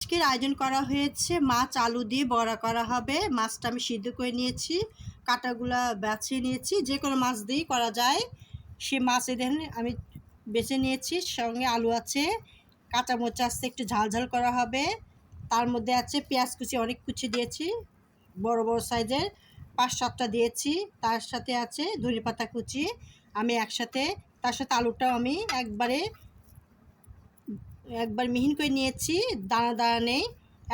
আজকের আয়োজন করা হয়েছে মাছ আলু দিয়ে বড়া করা হবে। মাছটা আমি সিদ্ধ করে নিয়েছি, কাঁটাগুলা বাছিয়ে নিয়েছি, যে কোনো মাছ দিয়েই করা যায়। সে মাছ এদের আমি বেছে নিয়েছি, সঙ্গে আলু আছে, কাঁচামরিচ আছে, একটু ঝাল ঝাল করা হবে। তার মধ্যে আছে পেঁয়াজ কুচি, অনেক কুচি দিয়েছি, বড় বড় সাইজের 5-7টা দিয়েছি। তার সাথে আছে ধনেপাতা কুচি আমি একসাথে, তার সাথে আলুটাও আমি একবার মিহিন করে নিয়েছি, দানা দানা নেই,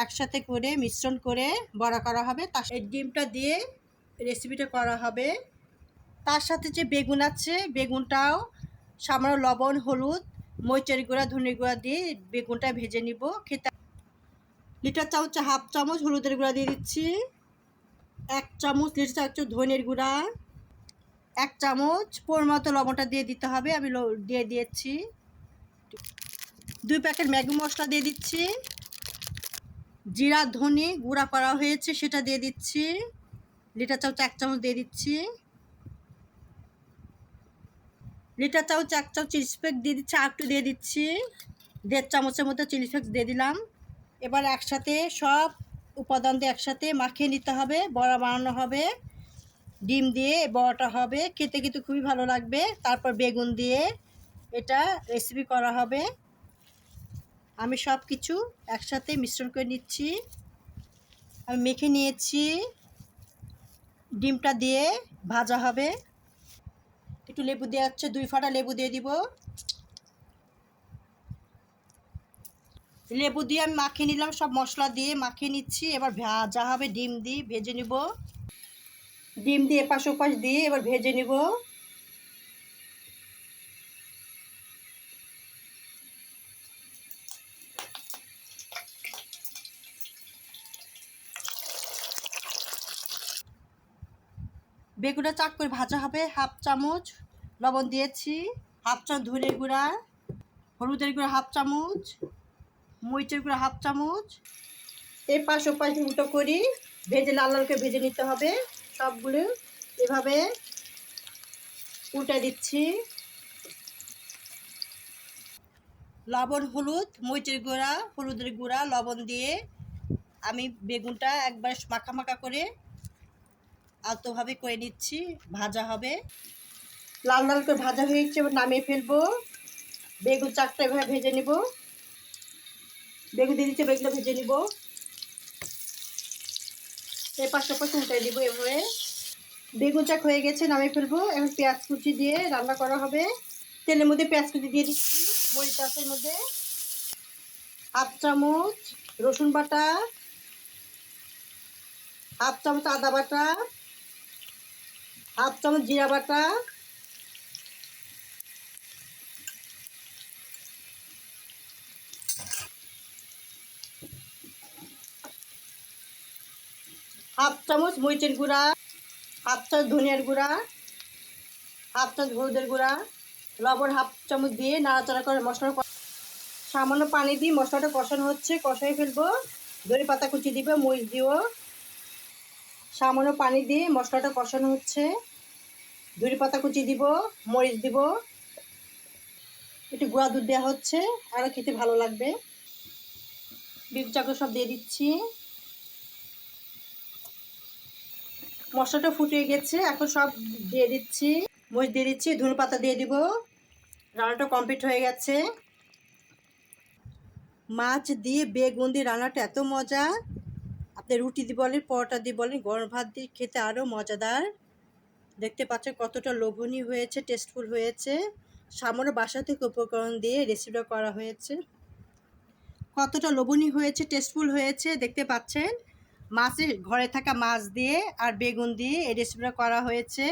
একসাথে করে মিশ্রণ করে বড়া করা হবে। তার এই ডিমটা দিয়ে রেসিপিটা করা হবে। তার সাথে যে বেগুন আছে, বেগুনটাও সামান্য লবণ, হলুদ, মরিচের গুঁড়া, ধনের গুঁড়া দিয়ে বেগুনটা ভেজে নিব। খেতে লিটার চামচে হাফ চামচ হলুদের গুঁড়া দিয়ে দিচ্ছি, 1 চামচ লিটার চামচ ধনের গুঁড়া, 1 চামচ পরিমাণ লবণটা দিয়ে দিতে হবে, আমি দিয়ে দিয়েছি। 2 প্যাকেট ম্যাগি মশলা দিয়ে দিচ্ছি, জিরা ধনে গুঁড়া করা হয়েছে সেটা দিয়ে দিচ্ছি, লিটার চামচ 1 চামচ দিয়ে দিচ্ছি, লিটার চামচ 1 চামচ চিলি ফ্লেক্স দিয়ে দিচ্ছি, আর একটু দিয়ে দিচ্ছি, 1.5 চামচের মতো চিলি ফ্লেক্স দিয়ে দিলাম। এবার একসাথে সব উপাদান দিয়ে একসাথে মাখিয়ে নিতে হবে, বড়া বানানো হবে। ডিম দিয়ে বড়াটা হবে, খেতে কিন্তু খুবই ভালো লাগবে। তারপর বেগুন দিয়ে এটা রেসিপি করা হবে। আমি সব কিছু একসাথে মিশ্রণ করে নিচ্ছি, আমি মেখে নিয়েছি। ডিমটা দিয়ে ভাজা হবে, একটু লেবু দেওয়া হচ্ছে, 2 ফাটা লেবু দিয়ে দিব। লেবু দিয়ে আমি মাখিয়ে নিলাম, সব মশলা দিয়ে মাখিয়ে নিচ্ছি। এবার ভাজা হবে, ডিম দিয়ে ভেজে নিব, ডিম দিয়ে এপাশ ওপাশ দিয়ে এবার ভেজে নিব। বেগুনটা চাক করে ভাজা হবে। হাফ চামচ লবণ দিয়েছি, হাফ চামচ ধনের গুঁড়া, হলুদের গুঁড়া হাফ চামচ, মরিচের গুঁড়া হাফ চামচ। এপাশ ওপাশ উল্টো করি, ভেজে লাল লাল করে ভেজে নিতে হবে। সবগুলো এভাবে উল্টে দিচ্ছি। লবণ, হলুদ, মরিচের গুঁড়া, হলুদের গুঁড়া, লবণ দিয়ে আমি বেগুনটা একবার মাখা মাখা করে আলতোভাবে করে নিচ্ছি, ভাজা হবে। লাল লাল করে ভাজা হয়ে গেছে, এবার নামিয়ে ফেলবো। বেগুন চারটা এভাবে ভেজে নিব, বেগুন দিয়ে দিচ্ছে, বেগুনটা ভেজে নিব। এই পাশে পাশে উল্টাই দিব এভাবে। বেগুন চাক হয়ে গেছে, নামিয়ে ফেলবো। এখন পেঁয়াজ কুচি দিয়ে রান্না করা হবে। তেলের মধ্যে পেঁয়াজ কুচি দিয়ে দিচ্ছি, মরিচ আছে মধ্যে, হাফ চামচ রসুন বাটা, হাফ চামচ আদা বাটা, হাফ চামচ জিরা বাটা, হাফ চামচ মরিচের গুঁড়া, হাফ চামচ ধনিয়ার গুঁড়া, হাফ চামচ হলুদের গুঁড়া, লবণ হাফ চামচ দিয়ে নাড়াচাড়া করে মশলা সামান্য পানি দিয়ে মশলাটা কষানো হচ্ছে, কষাই ফেলবো। ধনে পাতা কুচি দিব, মরিচ দিও, সামান্য পানি দিয়ে মশলাটা কষানো হচ্ছে। ধনে পাতা কুচি দিব, মরিচ দিব, একটু গুঁড়া দুধ দেওয়া হচ্ছে, আরও খেতে ভালো লাগবে। বিট চাকর সব দিয়ে দিচ্ছি। মশলাটা ফুটে গেছে, এখন সব দিয়ে দিচ্ছি, মরিচ দিয়ে দিচ্ছি, ধনে পাতা দিয়ে দিব। রান্নাটা কমপ্লিট হয়ে গেছে। মাছ দিয়ে বেগুন দিয়ে রান্নাটা এত মজা, আপনি রুটি দিয়ে বলেন, পরোটা দিয়ে বলেন, গরম ভাত দিয়ে খেতে আরও মজাদার। দেখতে পাচ্ছেন কতটা লোভনীয় হয়েছে, টেস্টফুল হয়েছে। সামান্য বাসা থেকে উপকরণ দিয়ে রেসিপিটা করা হয়েছে, কতটা লোভনীয় হয়েছে, টেস্টফুল হয়েছে। দেখতে পাচ্ছেন মাছের ঘরে থাকা মাছ দিয়ে আর বেগুন দিয়ে এই রেসিপিটা করা হয়েছে।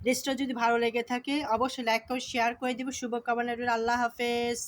রেসিপিটা যদি ভালো লেগে থাকে অবশ্যই লাইক করে শেয়ার করে দেবো। শুভকামনা রইল। আল্লাহ হাফেজ।